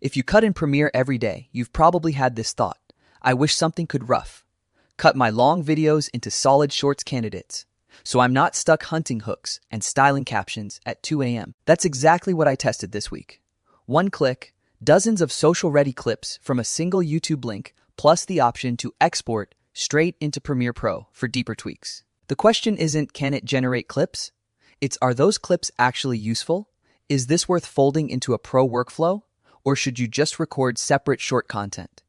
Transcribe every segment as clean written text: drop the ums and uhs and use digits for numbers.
If you cut in Premiere every day, you've probably had this thought: I wish something could cut my long videos into solid shorts candidates, so I'm not stuck hunting hooks and styling captions at 2 a.m. That's exactly what I tested this week. One click, dozens of social-ready clips from a single YouTube link, plus the option to export straight into Premiere Pro for deeper tweaks. The question isn't, can it generate clips? It's, are those clips actually useful? Is this worth folding into a pro workflow? Or should you just record separate short content?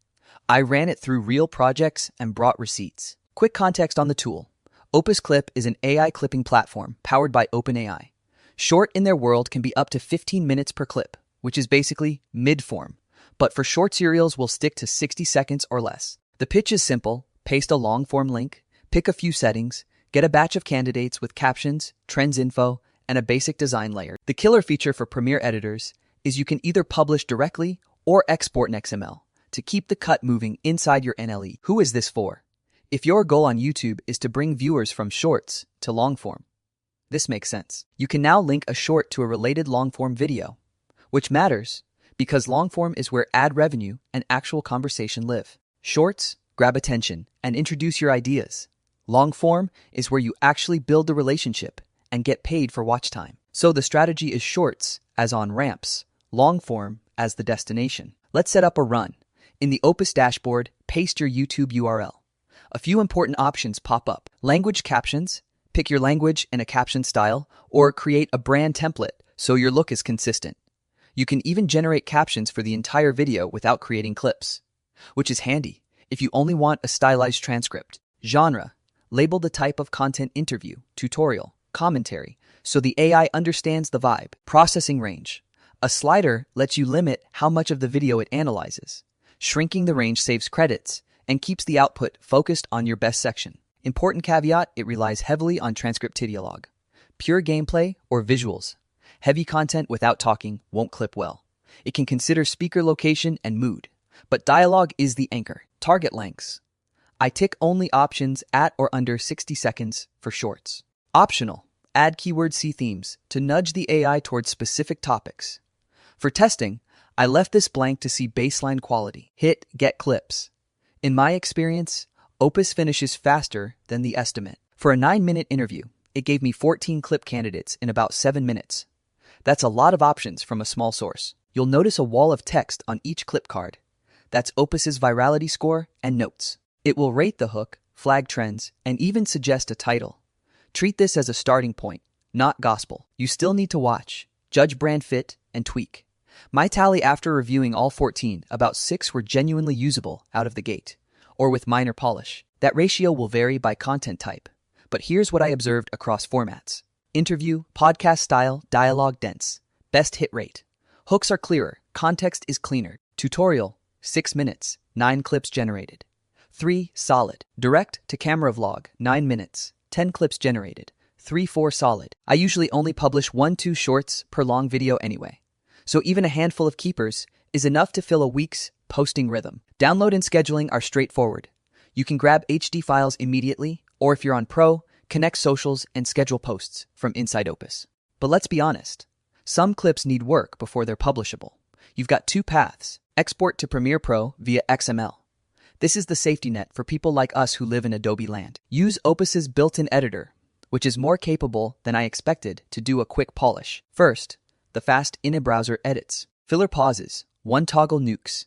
I ran it through real projects and brought receipts. Quick context on the tool. Opus Clip is an AI clipping platform powered by OpenAI. Short in their world can be up to 15 minutes per clip, which is basically mid-form. But for short serials, we'll stick to 60 seconds or less. The pitch is simple: paste a long-form link, pick a few settings, get a batch of candidates with captions, trends info, and a basic design layer. The killer feature for Premiere editors is you can either publish directly or export in XML to keep the cut moving inside your NLE. Who is this for? If your goal on YouTube is to bring viewers from shorts to long-form, this makes sense. You can now link a short to a related long-form video, which matters because long-form is where ad revenue and actual conversation live. Shorts grab attention and introduce your ideas. Long-form is where you actually build the relationship and get paid for watch time. So the strategy is shorts as on ramps, long-form as the destination. Let's set up a run. In the Opus dashboard, paste your YouTube URL. A few important options pop up. Language captions, pick your language and a caption style, or create a brand template so your look is consistent. You can even generate captions for the entire video without creating clips, which is handy if you only want a stylized transcript. Genre, label the type of content: interview, tutorial, commentary, so the AI understands the vibe. Processing range, a slider lets you limit how much of the video it analyzes. Shrinking the range saves credits and keeps the output focused on your best section. Important caveat, it relies heavily on transcript dialogue. Pure gameplay or visuals. Heavy content without talking won't clip well. It can consider speaker location and mood, but dialogue is the anchor. Target lengths. I tick only options at or under 60 seconds for shorts. Optional, add keyword C themes to nudge the AI towards specific topics. For testing, I left this blank to see baseline quality. Hit Get Clips. In my experience, Opus finishes faster than the estimate. For a 9-minute interview, it gave me 14 clip candidates in about 7 minutes. That's a lot of options from a small source. You'll notice a wall of text on each clip card. That's Opus's virality score and notes. It will rate the hook, flag trends, and even suggest a title. Treat this as a starting point, not gospel. You still need to watch, judge brand fit, and tweak. My tally after reviewing all 14, about 6 were genuinely usable out of the gate, or with minor polish. That ratio will vary by content type, but here's what I observed across formats. Interview, podcast style, dialogue dense. Best hit rate. Hooks are clearer, context is cleaner. Tutorial, 6 minutes, 9 clips generated. 3, solid. Direct to camera vlog, 9 minutes, 10 clips generated. 3, 4, solid. I usually only publish 1-2 shorts per long video anyway, so even a handful of keepers is enough to fill a week's posting rhythm. Download and scheduling are straightforward. You can grab HD files immediately, or if you're on Pro, connect socials and schedule posts from inside Opus. But let's be honest, some clips need work before they're publishable. You've got 2 paths: export to Premiere Pro via XML. This is the safety net for people like us who live in Adobe land. Use Opus's built-in editor, which is more capable than I expected to do a quick polish. First, the fast in-browser edits. Filler pauses, one-toggle nukes,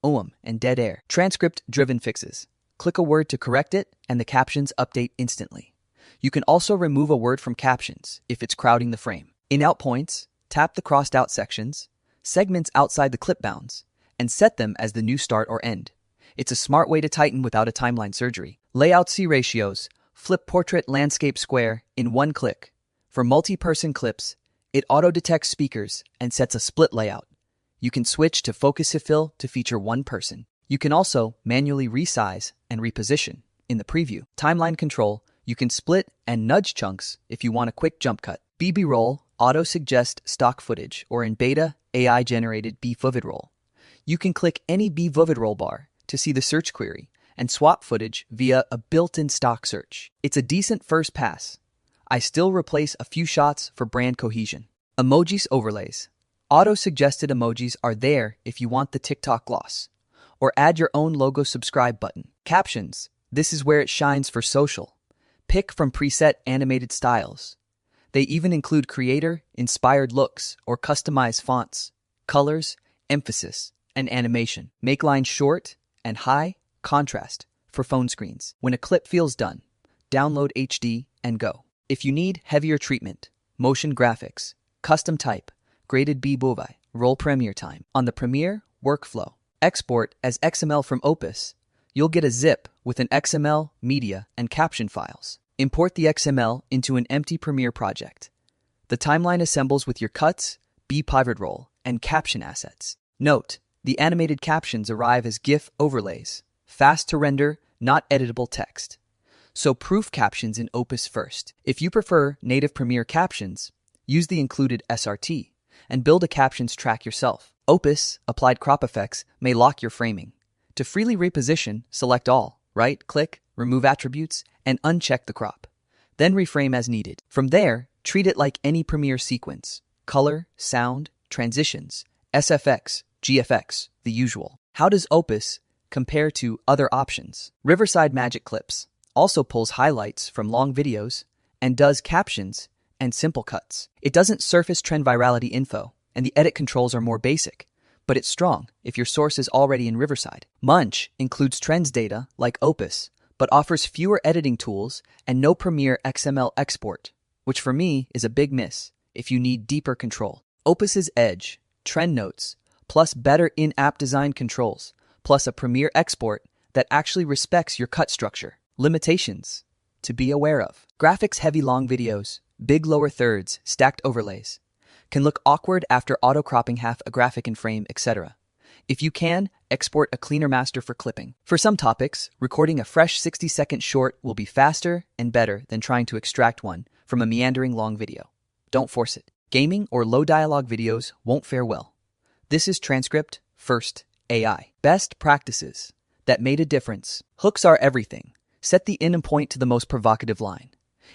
and dead air. Transcript-driven fixes. Click a word to correct it, and the captions update instantly. You can also remove a word from captions if it's crowding the frame. In-out points, tap the crossed-out sections, segments outside the clip bounds, and set them as the new start or end. It's a smart way to tighten without a timeline surgery. Layout C ratios. Flip portrait, landscape, square in 1 click. For multi-person clips, it auto-detects speakers and sets a split layout. You can switch to focus to fill to feature 1 person. You can also manually resize and reposition in the preview. Timeline control. You can split and nudge chunks if you want a quick jump cut. BB-roll, auto-suggest stock footage, or in beta, AI-generated B-vivid roll. You can click any B-vivid roll bar to see the search query and swap footage via a built-in stock search. It's a decent first pass. I still replace a few shots for brand cohesion. Emojis overlays. Auto-suggested emojis are there if you want the TikTok gloss. Or add your own logo subscribe button. Captions. This is where it shines for social. Pick from preset animated styles. They even include creator-inspired looks or customized fonts, colors, emphasis, and animation. Make lines short and high contrast for phone screens. When a clip feels done, download HD and go. If you need heavier treatment, motion graphics, custom type, graded B-Bovai, roll Premiere time. On the Premiere workflow, export as XML from Opus. You'll get a zip with an XML, media, and caption files. Import the XML into an empty Premiere project. The timeline assembles with your cuts, B-pivot roll, and caption assets. Note, the animated captions arrive as GIF overlays, fast to render, not editable text. So proof captions in Opus first. If you prefer native Premiere captions, use the included SRT and build a captions track yourself. Opus applied crop effects may lock your framing. To freely reposition, select all, right-click, remove attributes, and uncheck the crop. Then reframe as needed. From there, treat it like any Premiere sequence. Color, sound, transitions, SFX, GFX, the usual. How does Opus compare to other options? Riverside Magic Clips also pulls highlights from long videos and does captions and simple cuts. It doesn't surface trend virality info, and the edit controls are more basic, but it's strong if your source is already in Riverside. Munch includes trends data like Opus, but offers fewer editing tools and no Premiere XML export, which for me is a big miss if you need deeper control. Opus's edge, trend notes, plus better in-app design controls, plus a Premiere export that actually respects your cut structure. Limitations to be aware of. Graphics-heavy long videos, big lower thirds, stacked overlays, can look awkward after auto-cropping half a graphic in frame, etc. If you can, export a cleaner master for clipping. For some topics, recording a fresh 60-second short will be faster and better than trying to extract one from a meandering long video. Don't force it. Gaming or low dialogue videos won't fare well. This is Transcript First AI. Best practices that made a difference. Hooks are everything. Set the in and point to the most provocative line.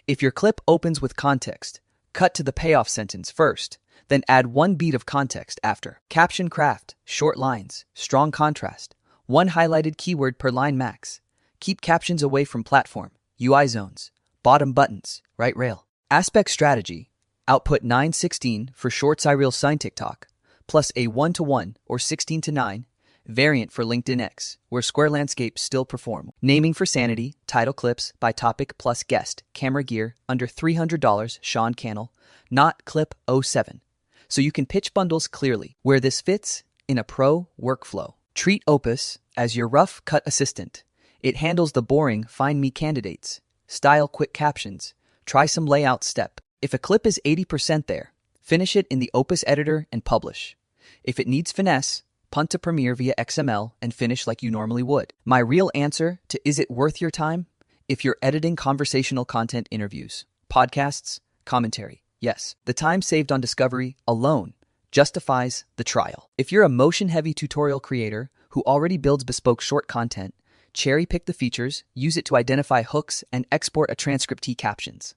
If your clip opens with context, cut to the payoff sentence first, then add one beat of context after. Caption craft, short lines, strong contrast, one highlighted keyword per line max. Keep captions away from platform, UI zones, bottom buttons, right rail. Aspect strategy, output 9:16 for shorts iReels sign TikTok, plus a 1:1 or 16:9 variant for LinkedIn X, where square landscapes still perform. Naming for sanity, title clips by topic plus guest, camera gear, under $300, Sean Cannell, not clip 07. So you can pitch bundles clearly, where this fits in a pro workflow. Treat Opus as your rough cut assistant. It handles the boring find me candidates, style quick captions, try some layout step. If a clip is 80% there, finish it in the Opus editor and publish. If it needs finesse, punt to Premiere via XML and finish like you normally would. My real answer to is it worth your time? If you're editing conversational content interviews, podcasts, commentary, yes. The time saved on discovery alone justifies the trial. If you're a motion-heavy tutorial creator who already builds bespoke short content, cherry-pick the features, use it to identify hooks, and export a transcript captions.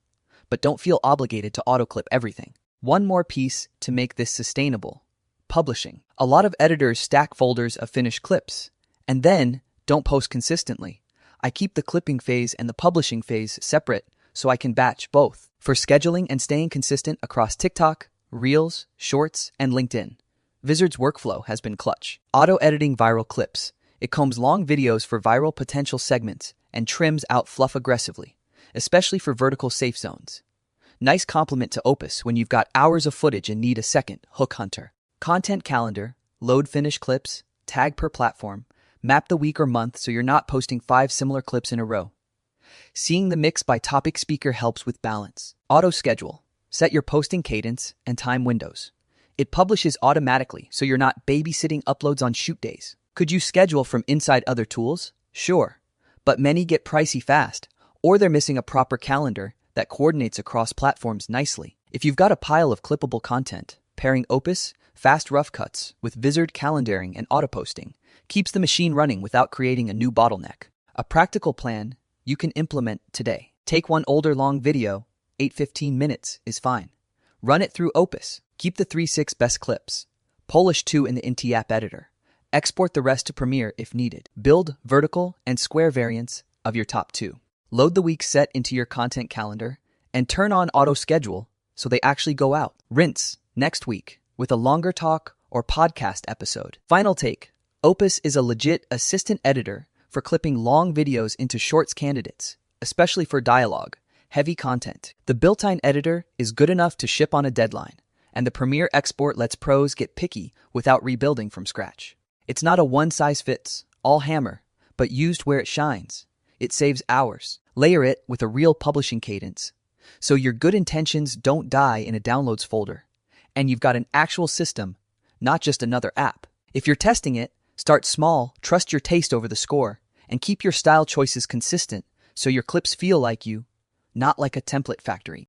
But don't feel obligated to autoclip everything. One more piece to make this sustainable. Publishing. A lot of editors stack folders of finished clips and then don't post consistently. I keep the clipping phase and the publishing phase separate so I can batch both. For scheduling and staying consistent across TikTok, Reels, Shorts, and LinkedIn, Vizard's workflow has been clutch. Auto-editing viral clips. It combs long videos for viral potential segments and trims out fluff aggressively, especially for vertical safe zones. Nice compliment to Opus when you've got hours of footage and need a second hook hunter. Content calendar, load finish clips, tag per platform, map the week or month so you're not posting 5 similar clips in a row. Seeing the mix by topic speaker helps with balance. Auto schedule. Set your posting cadence and time windows. It publishes automatically so you're not babysitting uploads on shoot days. Could you schedule from inside other tools? Sure, but many get pricey fast, or they're missing a proper calendar that coordinates across platforms nicely. If you've got a pile of clippable content, pairing Opus fast rough cuts with Vizard calendaring and auto-posting keeps the machine running without creating a new bottleneck. A practical plan you can implement today. Take one older long video, 8-15 minutes is fine. Run it through Opus. Keep the 3-6 best clips. Polish 2 in the NT app editor. Export the rest to Premiere if needed. Build vertical and square variants of your top 2. Load the week's set into your content calendar and turn on auto schedule so they actually go out. Rinse next week with a longer talk or podcast episode. Final take. Opus is a legit assistant editor for clipping long videos into shorts candidates, especially for dialogue, heavy content. The built-in editor is good enough to ship on a deadline, and the Premiere export lets pros get picky without rebuilding from scratch. It's not a one-size-fits-all hammer, but used where it shines. It saves hours. Layer it with a real publishing cadence, so your good intentions don't die in a downloads folder, and you've got an actual system, not just another app. If you're testing it, start small, trust your taste over the score, and keep your style choices consistent so your clips feel like you, not like a template factory.